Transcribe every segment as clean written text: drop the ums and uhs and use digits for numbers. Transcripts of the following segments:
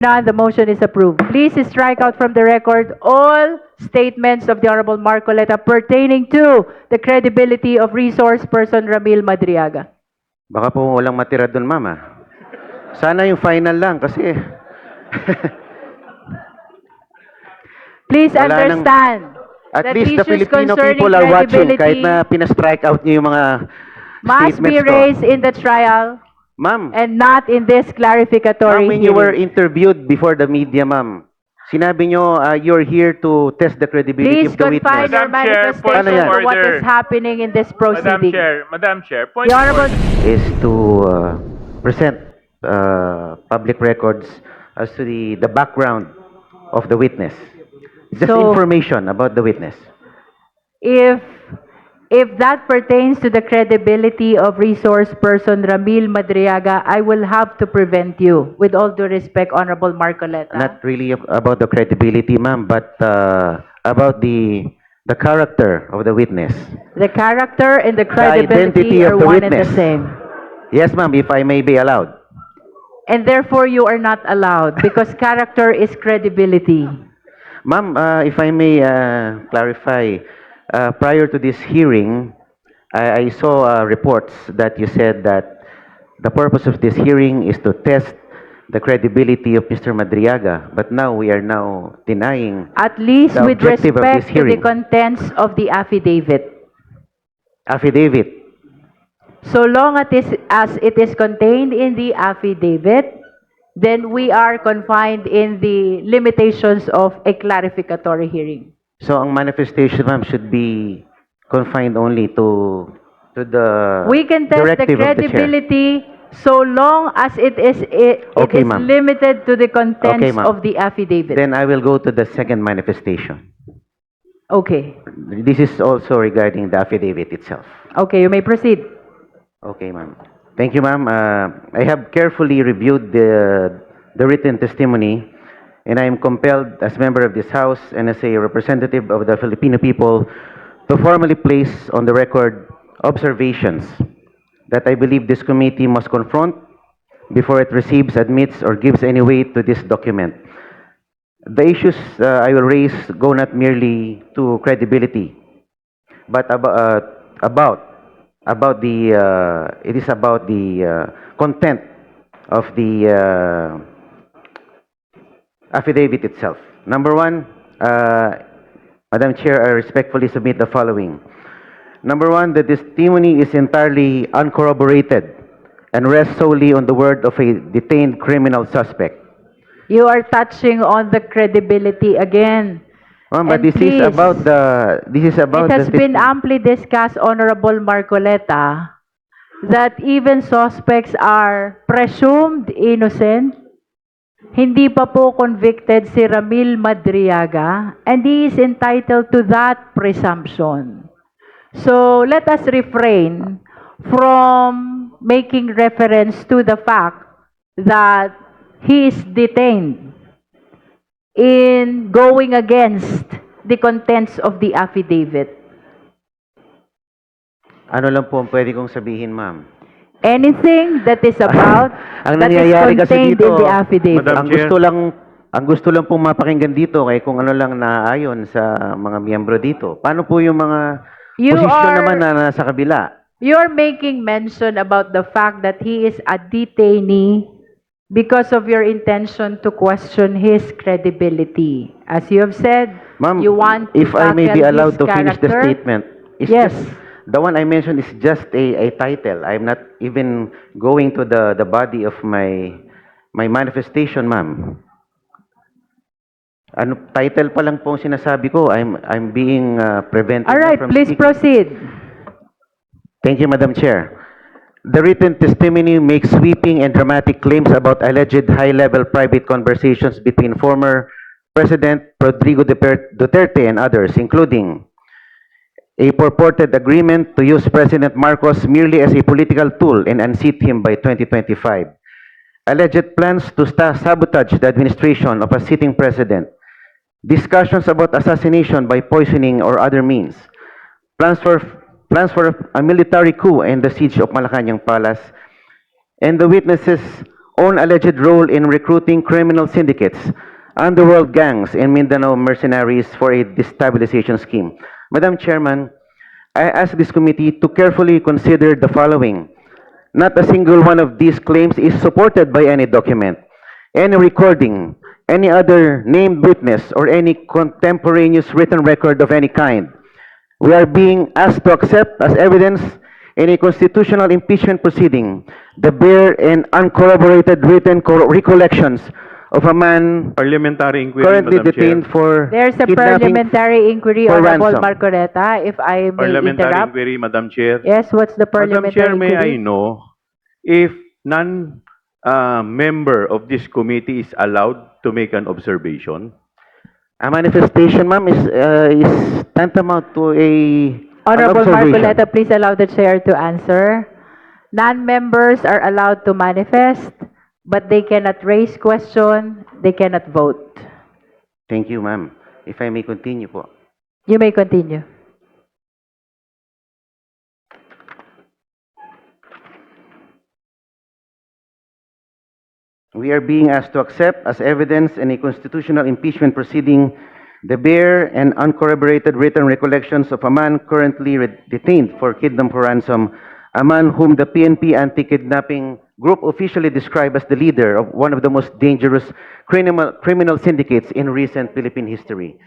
None, the motion is approved. Please strike out from the record all statements of the Honorable Marcoleta pertaining to the credibility of resource person Ramil Madriaga. Baka po walang matira doon, mama. Sana yung final lang kasi Please Wala nang- understand at that least the issues Filipino concerning people are watching credibility kahit na pina-strike out niyo yung mga must be statements ko. raised in the trial Ma'am, and not in this clarificatory when you were hearing. interviewed before the media, ma'am, sinabi nyo you're here to test the credibility Please of the confine witness. your Madam Chair, manifestation point of to what order. is happening in this Madam proceeding. Chair, point The of Honorable order. Is to present public records as to the background of the witness. Just So- information about the witness. If that pertains to the credibility of resource person Ramil Madriaga, I will have to prevent you. With all due respect, Honorable Marcoleta. Not really about the credibility, ma'am, but about the character of the witness. The character and the identity credibility of are the one and the witness. same. Yes, ma'am, if I may be allowed. And therefore, you are not allowed because character is credibility. Ma'am, if I may clarify, prior to this hearing, I saw reports that you said that the purpose of this hearing is to test the credibility of Mr. Madriaga, but now we are now denying At least The with objective of respect this to the hearing. contents of the affidavit. affidavit. So long as it is contained in the affidavit, then we are confined in the limitations of a clarificatory hearing. So ang manifestation, ma'am, should be confined only to the We can test the directive of the chair. credibility so long as it Okay, is ma'am. limited to the contents Okay, ma'am. of the affidavit. Then I will go to the second manifestation. Okay. This is also regarding the affidavit itself. Okay, you may proceed. Okay, ma'am. Thank you, ma'am. I have carefully reviewed the written testimony, and I am compelled as member of this House and as a representative of the Filipino people to formally place on the record observations that I believe this committee must confront before it receives, admits, or gives any weight to this document. The issues I will raise go not merely to credibility, but about the it is about the content of the affidavit itself. Number one, Madam Chair, I respectfully submit the following. Number one, the testimony is entirely uncorroborated and rests solely on the word of a detained criminal suspect. You are touching on the credibility again. Ma'am, but And this please, is about It has the been testimony. amply discussed, Honorable Marcoleta, that even suspects are presumed innocent. Hindi pa po convicted si Ramil Madriaga, and he is entitled to that presumption. So let us refrain from making reference to the fact that he is detained in going against the contents of the affidavit. Ano lang po ang pwede kong sabihin, ma'am? Anything that is about, Ang that is nangyayari kasi contained dito, in the affidavit. Madam Chair. ang gusto lang pong mapakinggan dito kay kung ano lang naayon sa mga miyembro dito. Paano po yung mga You posisyon are- naman na nasa kabila? You're making mention about the fact that he is a detainee because of your intention to question his credibility. As you have said, Ma'am, you want to if I may be tackle allowed his to finish the character. statement. It's Yes. just, the one I mentioned is just a title. I'm not even going to the body of my manifestation, ma'am. Ano, title pa lang po ang sinasabi ko. I'm being prevented All right, from please speaking. proceed. Thank you, Madam Chair. The written testimony makes sweeping and dramatic claims about alleged high-level private conversations between former President Rodrigo Duterte and others, including a purported agreement to use President Marcos merely as a political tool and unseat him by 2025, alleged plans to sabotage the administration of a sitting president, discussions about assassination by poisoning or other means, plans for a military coup and the siege of Malacanang Palace, and the witnesses own alleged role in recruiting criminal syndicates, underworld gangs, and Mindanao mercenaries for a destabilization scheme. Madam Chairman, I ask this committee to carefully consider the following. Not a single one of these claims is supported by any document, any recording, any other named witness, or any contemporaneous written record of any kind. We are being asked to accept as evidence in a constitutional impeachment proceeding the bare and uncorroborated written recollections of a man Parliamentary inquiry, currently Madam Chair. detained for There's a kidnapping. parliamentary inquiry, for Honorable ransom. Marcoleta, if I may Parliamentary interrupt. inquiry, Madam Chair. Yes, what's the Madam parliamentary Chair, may I inquiry? know if member of this committee is allowed to make an observation? A manifestation, ma'am, is tantamount to an Honorable observation. Marcoleta, please allow the chair to answer. Non-members are allowed to manifest, but they cannot raise question, they cannot vote. Thank you, ma'am. If I may continue po. You may continue. We are being asked to accept as evidence in a constitutional impeachment proceeding the bare and uncorroborated written recollections of a man currently detained for kidnapping for ransom, a man whom the PNP anti-kidnapping group officially described as the leader of one of the most dangerous criminal syndicates in recent Philippine history.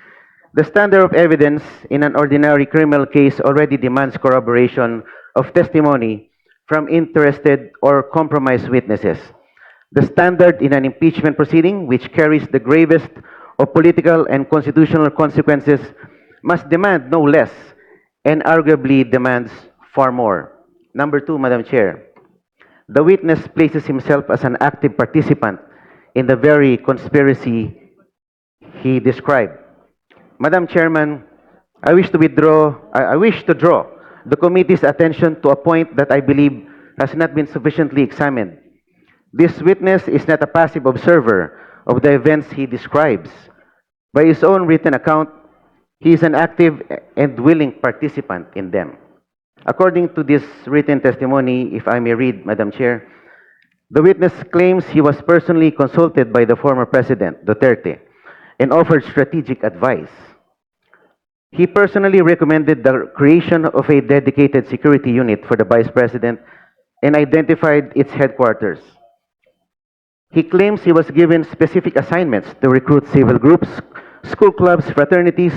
The standard of evidence in an ordinary criminal case already demands corroboration of testimony from interested or compromised witnesses. The standard in an impeachment proceeding, which carries the gravest of political and constitutional consequences, must demand no less and arguably demands far more. Number two, Madam Chair, the witness places himself as an active participant in the very conspiracy he described. Madam Chairman, I wish to draw the committee's attention to a point that I believe has not been sufficiently examined. This witness is not a passive observer of the events he describes. By his own written account, he is an active and willing participant in them. According to this written testimony, if I may read, Madam Chair, the witness claims he was personally consulted by the former President, Duterte, and offered strategic advice. He personally recommended the creation of a dedicated security unit for the Vice President and identified its headquarters. He claims he was given specific assignments to recruit civil groups, school clubs, fraternities,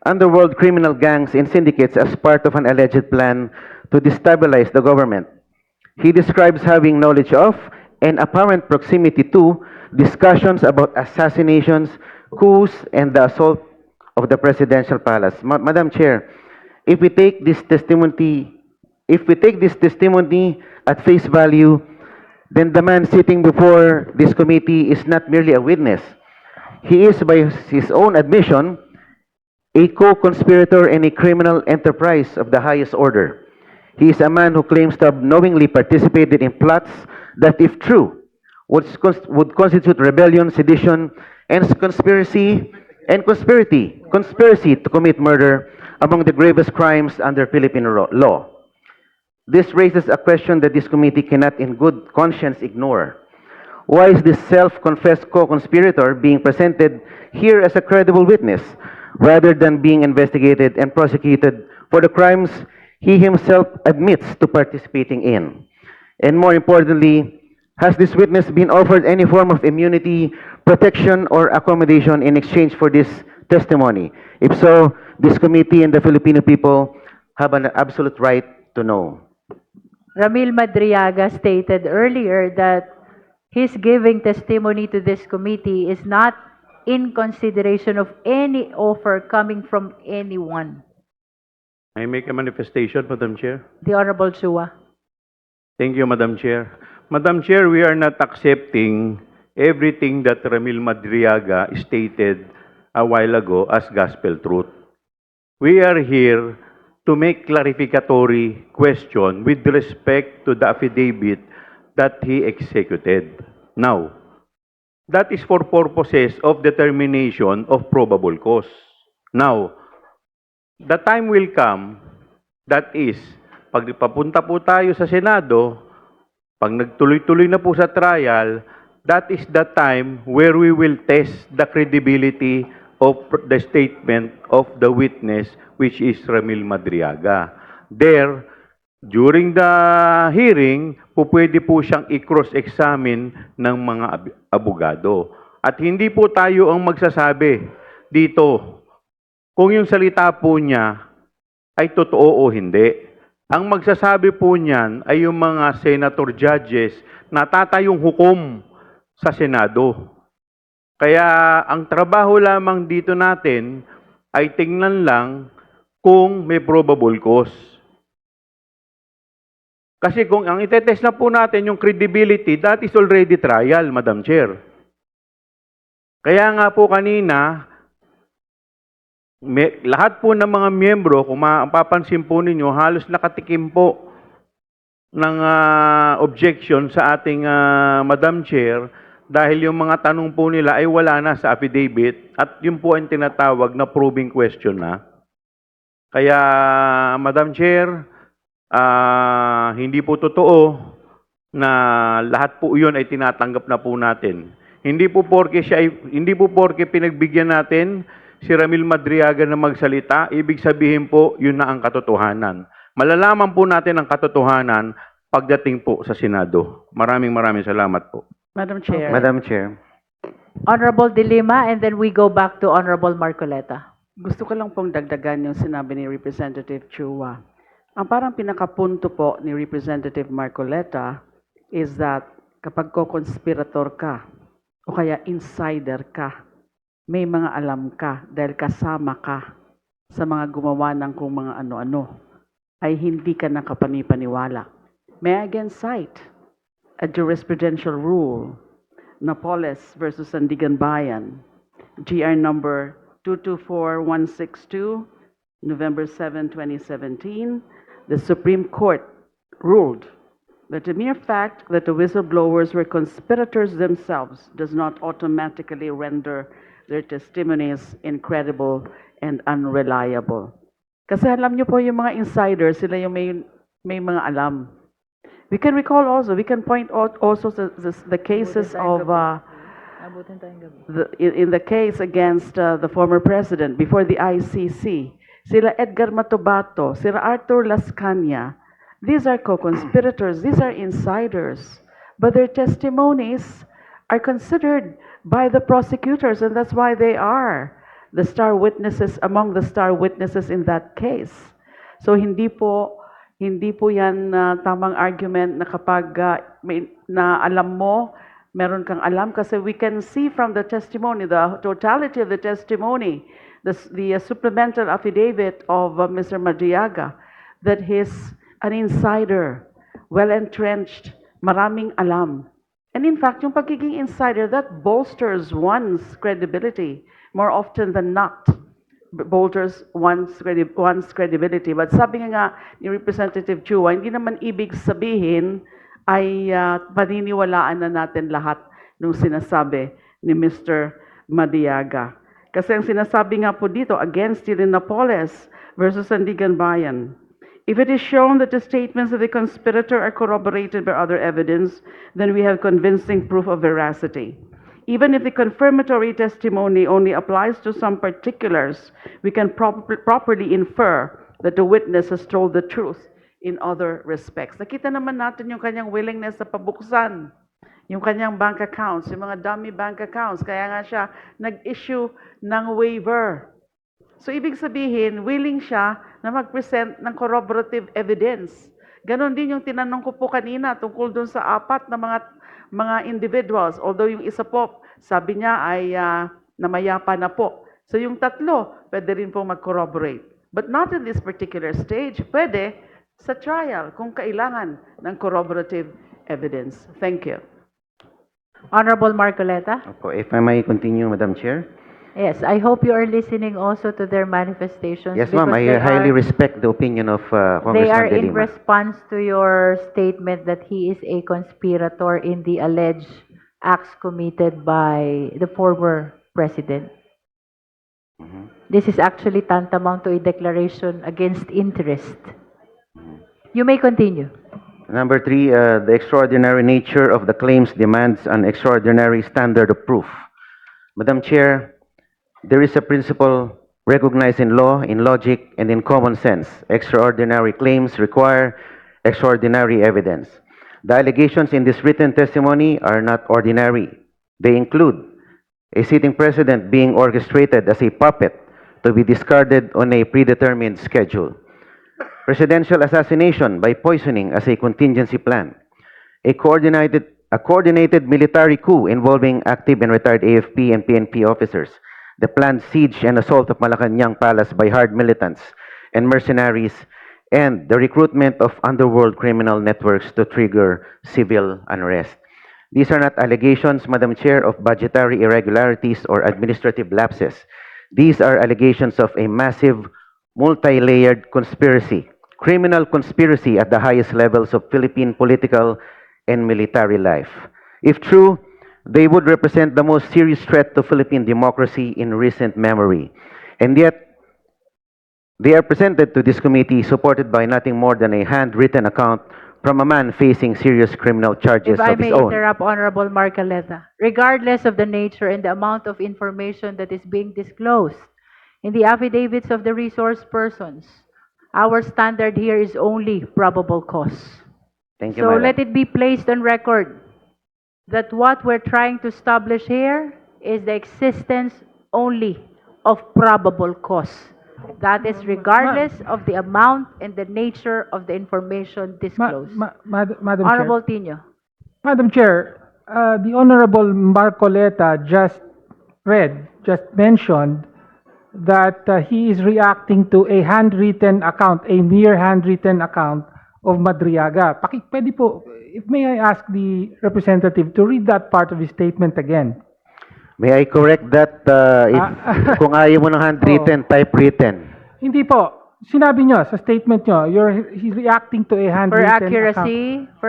underworld criminal gangs, and syndicates as part of an alleged plan to destabilize the government. He describes having knowledge of and apparent proximity to discussions about assassinations, coups, and the assault of the presidential palace. Madam Chair, if we take this testimony at face value, then the man sitting before this committee is not merely a witness. He is, by his own admission, a co-conspirator in a criminal enterprise of the highest order. He is a man who claims to have knowingly participated in plots that, if true, would constitute rebellion, sedition, and conspiracy to commit murder among the gravest crimes under Philippine law. This raises a question that this committee cannot in good conscience ignore. Why is this self-confessed co-conspirator being presented here as a credible witness, rather than being investigated and prosecuted for the crimes he himself admits to participating in? And more importantly, has this witness been offered any form of immunity, protection, or accommodation in exchange for this testimony? If so, this committee and the Filipino people have an absolute right to know. Ramil Madriaga stated earlier that his giving testimony to this committee is not in consideration of any offer coming from anyone. I make a manifestation, Madam Chair. The Honorable Chua. Thank you, Madam Chair. Madam Chair, we are not accepting everything that Ramil Madriaga stated a while ago as gospel truth. We are here to make clarificatory question with respect to the affidavit that he executed. Now, that is for purposes of determination of probable cause. Now, the time will come, that is, pag papunta po tayo sa Senado, Pag nagtuloy-tuloy na po sa trial, that is the time where we will test the credibility of the statement of the witness, which is Ramil Madriaga. There, during the hearing, pwede po siyang i-cross-examine ng mga abogado. At hindi po tayo ang magsasabi dito kung yung salita po niya ay totoo o hindi. Ang magsasabi po niyan ay yung mga senator judges na tatayong hukom sa Senado. Kaya ang trabaho lamang dito natin ay tingnan lang kung may probable cause. Kasi kung ang itetest na po natin yung credibility, that is already trial, Madam Chair. Kaya nga po kanina, lahat po ng mga miyembro, kung mapapansin po ninyo, halos nakatikim po ng objection sa ating Madam Chair dahil yung mga tanong po nila ay wala na sa affidavit at yun po ang tinatawag na probing question na. Kaya, Madam Chair, hindi po totoo na lahat po yun ay tinatanggap na po natin. Hindi po porke pinagbigyan natin si Ramil Madriaga na magsalita, ibig sabihin po, yun na ang katotohanan. Malalaman po natin ang katotohanan pagdating po sa Senado. Maraming salamat po. Madam Chair. Madam Chair. Honorable De Lima, and then we go back to Honorable Marcoleta. Gusto ko lang pong dagdagan yung sinabi ni Representative Chua. Ang parang pinakapunto po ni Representative Marcoleta is that kapag co-conspirator ka o kaya insider ka, may mga alam ka dahil kasama ka sa mga gumawa ng kung mga ano-ano, ay hindi ka nakapanipaniwala. May I again cite a jurisprudential rule, Napoles versus Sandigan Bayan, GR number 224162, November 7, 2017, the Supreme Court ruled that the mere fact that the whistleblowers were conspirators themselves does not automatically render their testimonies incredible and unreliable. Kasi alam niyo po yung mga insiders, sila yung may mga alam. We can recall also, we can point out also the cases of in the case against the former president before the ICC. Sila Edgar Matobato, sila Arthur Lascania. These are co-conspirators, these are insiders, but their testimonies are considered by the prosecutors, and that's why they are the star witnesses among the star witnesses in that case. So hindi po yan tamang argument na kapag na alam mo, meron kang alam, kasi we can see from the testimony, the totality of the testimony, the supplemental affidavit of Mr. Madriaga, that he's an insider, well entrenched, maraming alam. And in fact, yung pagiging insider, that bolsters one's credibility more often than not. Bolsters one's credibility. But sabi nga ni Representative Chua, hindi naman ibig sabihin ay paniniwalaan na natin lahat ng sinasabi ni Mr. Madriaga. Kasi ang sinasabi nga po dito, against Napoles versus Sandigan Bayan, if it is shown that the statements of the conspirator are corroborated by other evidence, then we have convincing proof of veracity. Even if the confirmatory testimony only applies to some particulars, we can properly infer that the witness has told the truth in other respects. Nakita naman natin yung kanyang willingness sa pabuksan, yung kanyang bank accounts, yung mga dummy bank accounts. Kaya nga siya nag-issue ng waiver. So, ibig sabihin, willing siya na mag-present ng corroborative evidence. Ganon din yung tinanong ko po kanina tungkol dun sa apat na mga individuals. Although yung isa po, sabi niya ay namayapa na po. So, yung tatlo, pwede rin po mag-corroborate. But not in this particular stage. Pwede sa trial kung kailangan ng corroborative evidence. Thank you. Honorable Marcoleta. Opo, if I may continue, Madam Chair. Yes, I hope you are listening also to their manifestations. Yes, ma'am. because I highly respect the opinion of They are Congressman De in Lima. response to your statement that he is a conspirator in the alleged acts committed by the former president. This is actually tantamount to a declaration against interest. You may continue. Number three, the extraordinary nature of the claims demands an extraordinary standard of proof. Madam Chair, there is a principle recognized in law, in logic, and in common sense. Extraordinary claims require extraordinary evidence. The allegations in this written testimony are not ordinary. They include a sitting president being orchestrated as a puppet to be discarded on a predetermined schedule. Presidential assassination by poisoning as a contingency plan. A coordinated military coup involving active and retired AFP and PNP officers. The planned siege and assault of Malacanang Palace by hard militants and mercenaries, and the recruitment of underworld criminal networks to trigger civil unrest. These are not allegations, Madam Chair, of budgetary irregularities or administrative lapses. These are allegations of a massive, multi-layered conspiracy, criminal conspiracy at the highest levels of Philippine political and military life. If true, they would represent the most serious threat to Philippine democracy in recent memory. And yet, they are presented to this committee supported by nothing more than a handwritten account from a man facing serious criminal charges If I of his may own. interrupt, Honorable Marcoleta, regardless of the nature and the amount of information that is being disclosed in the affidavits of the resource persons, our standard here is only probable cause. Thank you, So Madam. let it be placed on record that what we're trying to establish here is the existence only of probable cause. That is regardless of the amount and the nature of the information disclosed. Madam Honorable Chair, Tino. Madam Chair, the Honorable Marcoleta just mentioned that he is reacting to a handwritten account, a mere handwritten account of Madriaga. Pwede po, if may I ask the representative to read that part of his statement again? May I correct that if, kung ayaw mo ng handwritten, typewritten. Hindi po. Sinabi nyo sa statement nyo, he's reacting to a For handwritten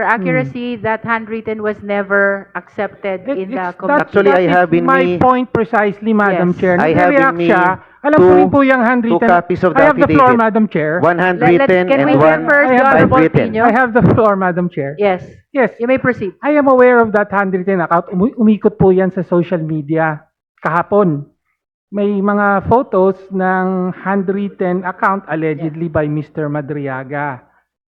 accuracy, that handwritten was never accepted in the committee. Actually, I have in my me- point precisely, Madam Yes. Chair. I have in Nagre-react me siya. Alam ko rin po yung handwritten. two copies of the I have the floor, affidavit. Madam Chair. One handwritten Can and we hear one first the Honorable typewritten. Tino? I have the floor, Madam Chair. Yes, Yes, you may proceed. I am aware of that handwritten account. Umikot po yan sa social media kahapon. May mga photos ng handwritten account allegedly by Mr. Madriaga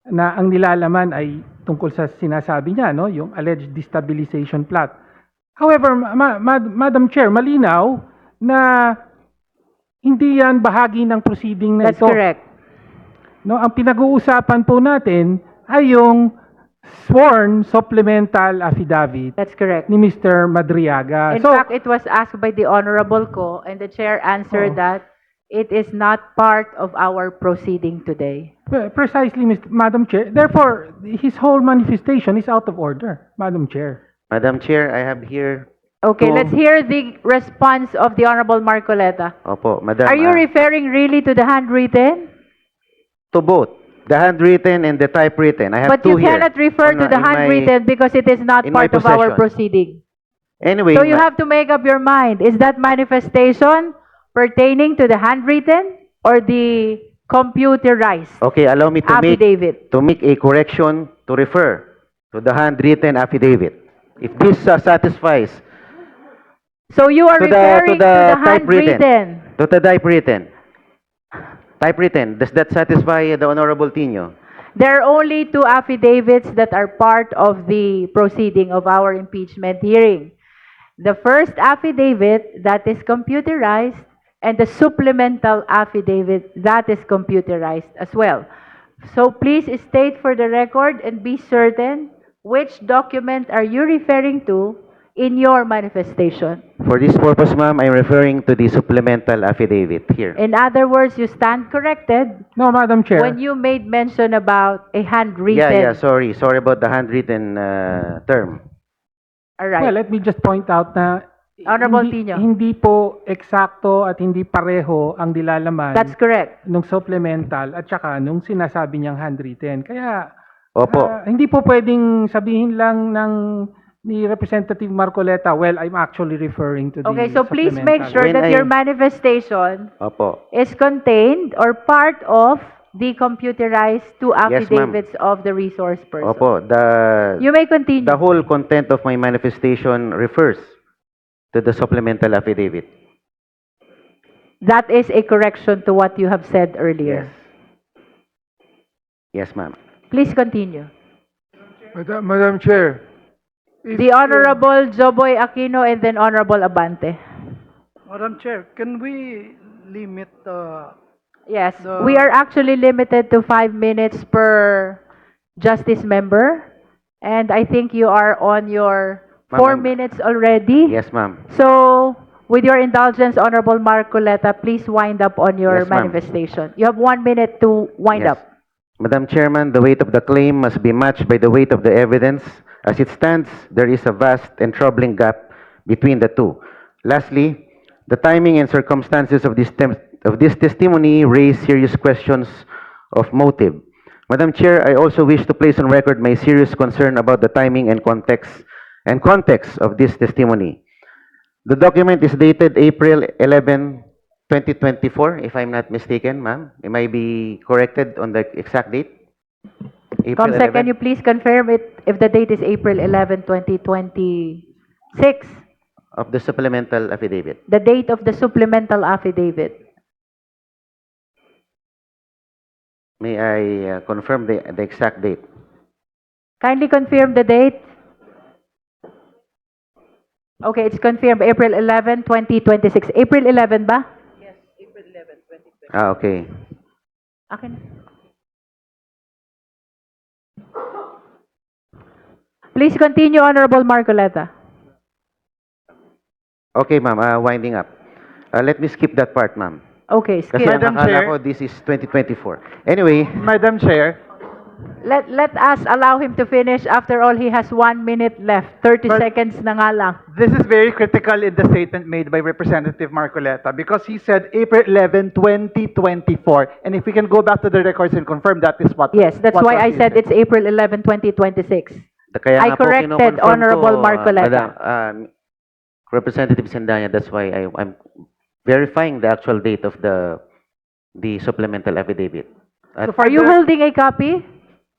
na ang nilalaman ay tungkol sa sinasabi niya, no, yung alleged destabilization plot. However, Madam Chair, malinaw na hindi yan bahagi ng proceeding na That's ito. correct. No, ang pinag-uusapan po natin ay yung sworn supplemental affidavit That's correct. ni Mr. Madriaga. In fact, it was asked by the Honorable Ko, and the Chair answered Oh. that it is not part of our proceeding today. Precisely, Madam Chair. Therefore, his whole manifestation is out of order, Madam Chair. Madam Chair, I have here. Okay, two- let's hear the response of the Honorable Marcoleta. Opo, Madam. Are you referring really to the handwritten? to both the handwritten and the typewritten? I have But two you here. cannot refer to On, the in my- handwritten because it is not in my part of our possession. proceeding. Anyway, So you have to make up your mind. Is that manifestation pertaining to the handwritten or the computerized okay, allow me to affidavit? make a correction to refer to the handwritten affidavit. If this satisfies So you are to the referring to the typewritten. handwritten. To the typewritten. Typewritten. Does that satisfy the Honorable Tino? There are only two affidavits that are part of the proceeding of our impeachment hearing. The first affidavit that is computerized and the supplemental affidavit that is computerized as well. So please state for the record and be certain which document are you referring to in your manifestation. For this purpose, ma'am, I'm referring to the supplemental affidavit here. In other words, you stand corrected No, Madam Chair. when you made mention about a handwritten. Yeah, sorry. Sorry about the handwritten term. All right. Well, let me just point out na Honorable hindi, Tino. hindi po eksakto at hindi pareho ang dilalaman That's correct. nung supplemental at saka nung sinasabi niyang handwritten. Kaya Opo. hindi po pwedeng sabihin lang ng ni Representative Marcoleta, well, I'm actually referring to the Okay, so please make supplemental. sure When that I- your manifestation Opo. is contained or part of the computerized two Yes, ma'am. affidavits of the resource person. Opo, You may continue. the whole content of my manifestation refers to the supplemental affidavit. That is a correction to what you have said earlier. Yes, ma'am. Please continue. Madam Chair. if- The Honorable Joboy Aquino and then Honorable Abante. Madam Chair, can we limit Yes, The- we are actually limited to 5 minutes per justice member. And I think you are on your Ma'am, 4 I'm- minutes already. Yes, ma'am. So, with your indulgence, Honorable Marcoleta, please wind up on your Yes, ma'am. manifestation. You have 1 minute to wind Yes. up. Madam Chairman, the weight of the claim must be matched by the weight of the evidence. As it stands, there is a vast and troubling gap between the two. Lastly, the timing and circumstances of this testimony raise serious questions of motive. Madam Chair, I also wish to place on record my serious concern about the timing and context of this testimony. The document is dated April 11, 2024, if I'm not mistaken, ma'am. Am I be corrected on the exact date? April Comsec, can 11? you please confirm it if the date is April 11, 2026? Of the supplemental affidavit. The date of the supplemental affidavit. May I confirm the exact date? Kindly confirm the date. Okay, it's confirmed, April 11, 2026. April 11 ba? Ah, okay. Akin. Please continue, Honorable Marcoleta. Okay, ma'am, winding up. Let me skip that part, ma'am. Okay, Kasi skip. ang Madam akala Chair. ko, this is 2024. Anyway, Madam Chair, Let us allow him to finish. After all, he has 1 minute left. 30 But- seconds na nga lang. this is very critical in the statement made by Representative Marcoleta because he said April 11, 2024. And if we can go back to the records and confirm that is what. Yes, that's what why was I he said it's April 11, 2026. kaya I nga po corrected kinoconfirm Honorable ko, Marcoleta. Representative Sendanya, that's why I'm verifying the actual date of the supplemental affidavit. At, So for Are you the- holding a copy?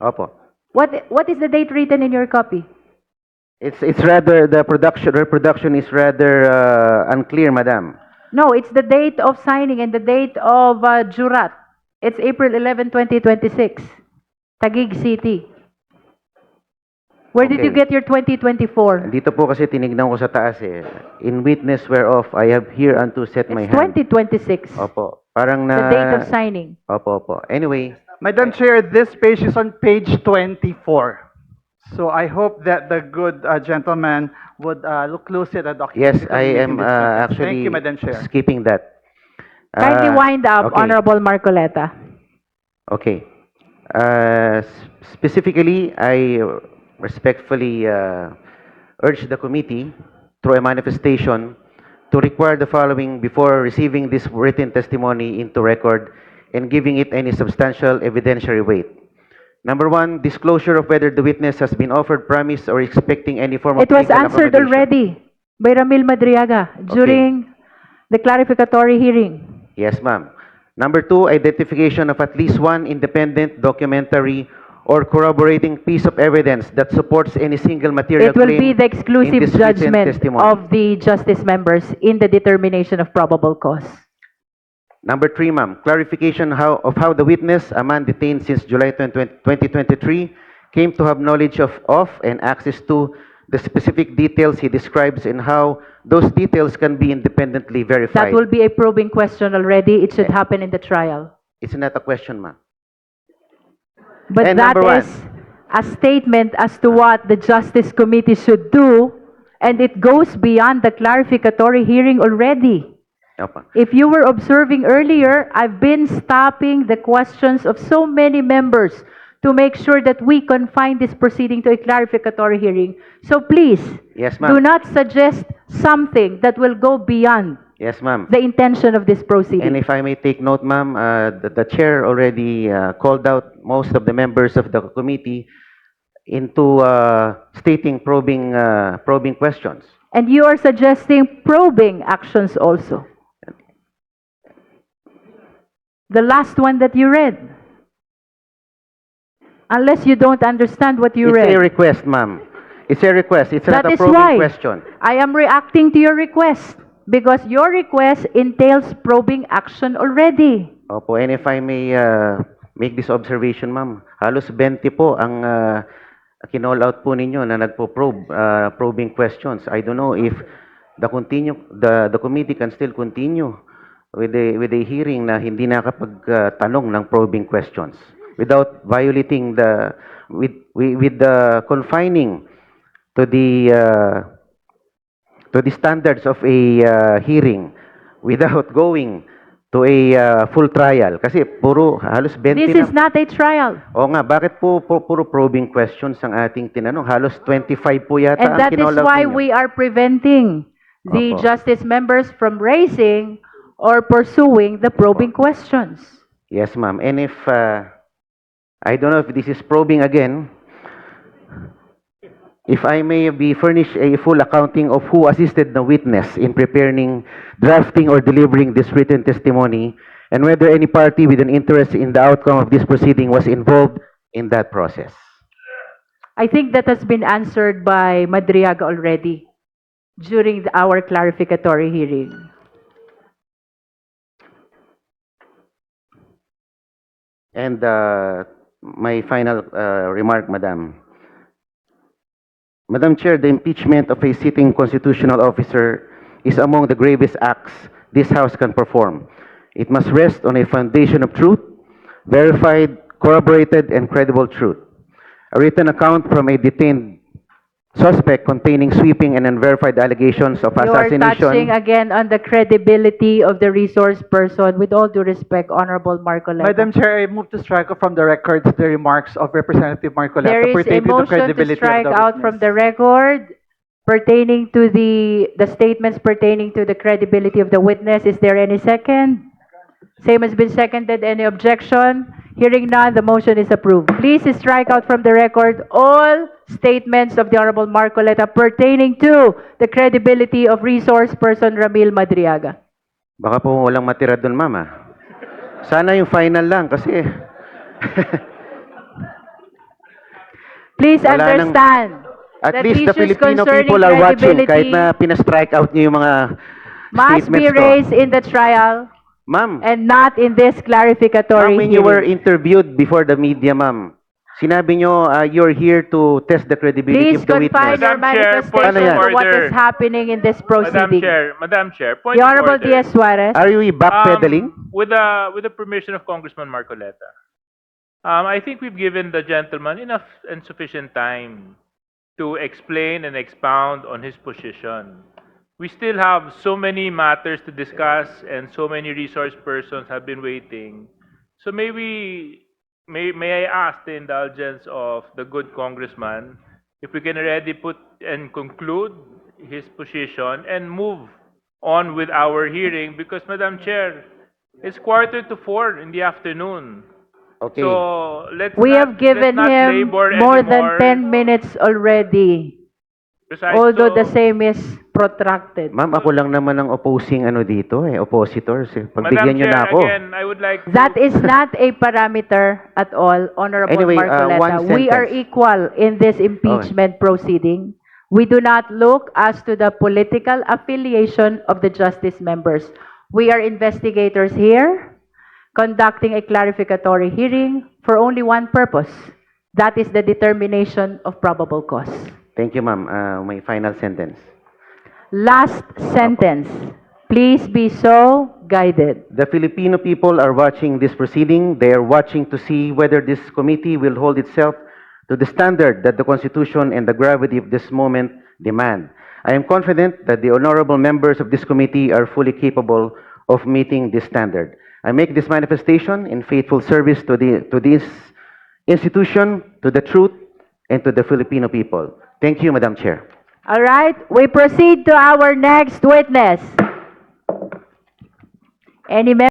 opo. What is the date written in your copy? It's rather, the reproduction is rather unclear, madam. No, it's the date of signing and the date of jurat. It's April 11, 2026. Taguig City. Where did you Okay. get your 2024? Dito po kasi tinignan ko sa taas eh. In witness whereof, I have here unto set my It's hand. 2026. Opo. Parang The na... date of signing. Opo, opo. Anyway, Madam Chair, this page is on page 24. So I hope that the good gentleman would look closely at the document. yes, because I we're am making this reference. actually Thank you, Madam Chair. skipping that. Kindly wind up, okay. Honorable Marcoleta. Okay. Specifically, I respectfully urge the committee through a manifestation to require the following before receiving this written testimony into record and giving it any substantial evidentiary weight. Number one, disclosure of whether the witness has been offered, promised, or expecting any form of It was legal answered accommodation. already by Ramil Madriaga during the clarificatory hearing. Yes, ma'am. Number two, identification of at least one independent, documentary, or corroborating piece of evidence that supports any single material It will claim be the in exclusive this written judgment testimony. of the justice members in the determination of probable cause. Number three, ma'am, clarification of how the witness, a man detained since July 2023, came to have knowledge of and access to the specific details he describes and how those details can be independently verified. That will be a probing question already. It should happen in the trial. It's not a question, ma'am. But And that number one. is a statement as to what the Justice Committee should do, and it goes beyond the clarificatory hearing already. Opo. If you were observing earlier, I've been stopping the questions of so many members to make sure that we confine this proceeding to a clarificatory hearing. So please, Yes, do ma'am. not suggest something that will go beyond Yes, ma'am. the intention of this And proceeding. if I may take note, ma'am, the chair already called out most of the members of the committee into stating probing questions. And you are suggesting probing actions also. The last one that you read. unless you don't understand what you It's a read. request, ma'am. It's a request. It's That not a is probing why question. I am reacting to your request because your request entails probing action already. Opo, and if I may make this observation, ma'am, halos 20 po ang kinall out po ninyo na nagpo-probe, probing questions. I don't know if the committee can still continue with the hearing na hindi nakapagtanong ng probing questions without violating with the confining to the standards of a hearing without going to a full trial. Kasi halos 20 This na. is not a trial. Oo nga, bakit puro probing questions ang ating tinanong? Halos 25 po yata And ang that is kinall out why ninyo. we are preventing the Opo. justice members from raising or pursuing the probing questions. Yes, ma'am. And if, I don't know if this is probing again, if I may be furnished a full accounting of who assisted the witness in preparing, drafting, or delivering this written testimony, and whether any party with an interest in the outcome of this proceeding was involved in that process. I think that has been answered by Madriaga already during our clarificatory hearing. And my final remark, Madam. Madam Chair, the impeachment of a sitting constitutional officer is among the gravest acts this House can perform. It must rest on a foundation of truth, verified, corroborated, and credible truth. A written account from a detained suspect containing sweeping and unverified allegations of You are touching assassination. again on the credibility of the resource person. With all due respect, Honorable Marcoleta. Madam Chair, I move to strike off from the records the remarks of Representative Marcoleta There is a pertaining to the motion to credibility strike of the out from witness. the record pertaining to the statements pertaining to the credibility of the witness. Is there any second? Same has been seconded. Any objection? Hearing none, the motion is approved. Please strike out from the record all statements of the Honorable Marcoleta pertaining to the credibility of resource person Ramil Madriaga. Baka po walang matira doon, Mama. Sana yung final lang kasi Please Wala nang- understand at that least the issues Filipino concerning people are watching kahit credibility na pina-strike out niyo yung mga must be statements ko. raised in the trial Ma'am, and not in this clarificatory when you were hearing. interviewed before the media, ma'am, sinabi nyo you're here to test the credibility Please of the confine witness. your Madam Chair, point manifestation of to what order. is happening in this Madam proceeding. Chair, point The of Honorable order. Diaz Suarez. Are you backpedaling? With the permission of Congressman Marcoleta, I think we've given the gentleman enough and sufficient time to explain and expound on his position. We still have so many matters to discuss and so many resource persons have been waiting. So may I ask the indulgence of the good congressman if we can already put and conclude his position and move on with our hearing because, Madam Chair, it's 3:45 in the afternoon. Okay. So let's We not, have given let's not him labor more anymore. than 10 minits already, Besides, although the so- same is protracted. Ma'am, ako lang naman ang opposing dito oppositors. Madam Pagbigyan nyo Chair, na ako. again, I would like to... That is not a parameter at all, Honorable Anyway, Marcoleta. one We are sentence. equal in this impeachment proceeding. We do not look as to the political affiliation of the justice members. We are investigators here, conducting a clarificatory hearing for only one purpose. That is the determination of probable cause. Thank you, ma'am. My final sentence. Last sentence. Please be so guided. The Filipino people are watching this proceeding. They are watching to see whether this committee will hold itself to the standard that the Constitution and the gravity of this moment demand. I am confident that the honorable members of this committee are fully capable of meeting this standard. I make this manifestation in faithful service to this institution, to the truth, and to the Filipino people. Thank you, Madam Chair. All right, we proceed to our next witness. Any member